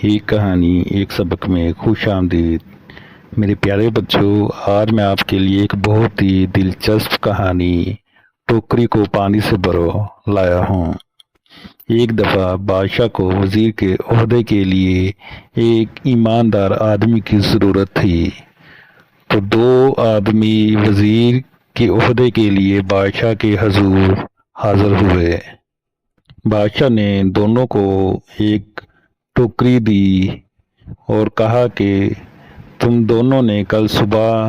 ایک کہانی ایک سبق میں خوش آمدید۔ میرے پیارے بچوں، آج میں آپ کے لیے ایک بہت ہی دلچسپ کہانی ٹوکری کو پانی سے بھرو لایا ہوں۔ ایک دفعہ بادشاہ کو وزیر کے عہدے کے لیے ایک ایماندار آدمی کی ضرورت تھی، تو دو آدمی وزیر کے عہدے کے لیے بادشاہ کے حضور حاضر ہوئے۔ بادشاہ نے دونوں کو ایک ٹوکری دی اور کہا کہ تم دونوں نے کل صبح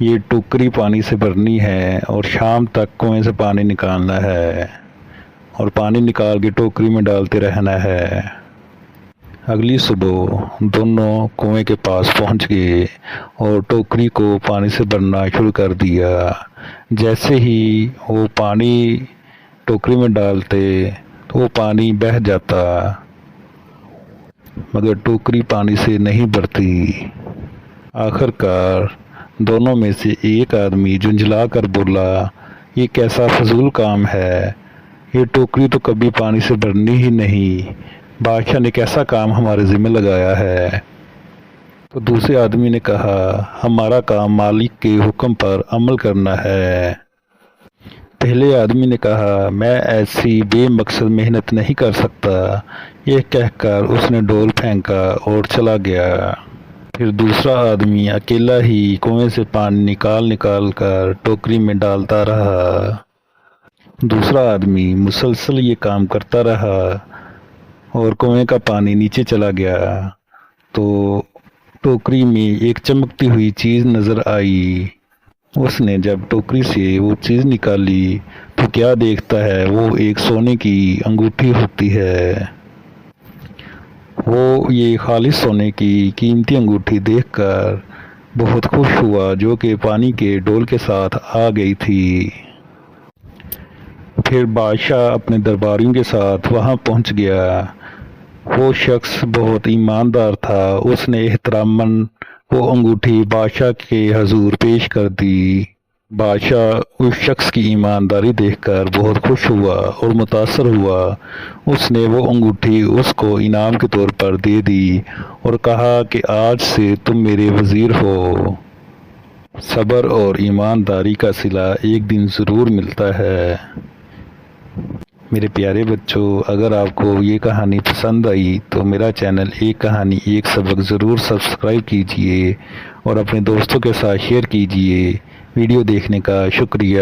یہ ٹوکری پانی سے بھرنی ہے اور شام تک کنویں سے پانی نکالنا ہے اور پانی نکال کے ٹوکری میں ڈالتے رہنا ہے۔ اگلی صبح دونوں کنویں کے پاس پہنچ گئے اور ٹوکری کو پانی سے بھرنا شروع کر دیا۔ جیسے ہی وہ پانی ٹوکری میں ڈالتے تو وہ پانی بہہ جاتا، مگر ٹوکری پانی سے نہیں بھرتی۔ آخر کار دونوں میں سے ایک آدمی جھنجھلا کر بولا، یہ کیسا فضول کام ہے، یہ ٹوکری تو کبھی پانی سے بھرنی ہی نہیں، بادشاہ نے کیسا کام ہمارے ذمہ لگایا ہے۔ تو دوسرے آدمی نے کہا، ہمارا کام مالک کے حکم پر عمل کرنا ہے۔ پہلے آدمی نے کہا، میں ایسی بے مقصد محنت نہیں کر سکتا، یہ کہہ کر اس نے ڈول پھینکا اور چلا گیا۔ پھر دوسرا آدمی اکیلا ہی کنویں سے پانی نکال کر ٹوکری میں ڈالتا رہا۔ دوسرا آدمی مسلسل یہ کام کرتا رہا اور کنویں کا پانی نیچے چلا گیا۔ تو ٹوکری میں ایک چمکتی ہوئی چیز نظر آئی۔ اس نے جب ٹوکری سے وہ چیز نکالی تو کیا دیکھتا ہے، وہ ایک سونے کی انگوٹھی ہوتی ہے۔ وہ یہ خالص سونے کی قیمتی انگوٹھی دیکھ کر بہت خوش ہوا، جو کہ پانی کے ڈول کے ساتھ آ گئی تھی۔ پھر بادشاہ اپنے درباریوں کے ساتھ وہاں پہنچ گیا۔ وہ شخص بہت ایماندار تھا، اس نے احتراماً وہ انگوٹھی بادشاہ کے حضور پیش کر دی۔ بادشاہ اس شخص کی ایمانداری دیکھ کر بہت خوش ہوا اور متاثر ہوا۔ اس نے وہ انگوٹھی اس کو انعام کے طور پر دے دی اور کہا کہ آج سے تم میرے وزیر ہو۔ صبر اور ایمانداری کا صلہ ایک دن ضرور ملتا ہے۔ میرے پیارے بچوں، اگر آپ کو یہ کہانی پسند آئی تو میرا چینل ایک کہانی ایک سبق ضرور سبسکرائب کیجیے اور اپنے دوستوں کے ساتھ شیئر کیجیے۔ ویڈیو دیکھنے کا شکریہ۔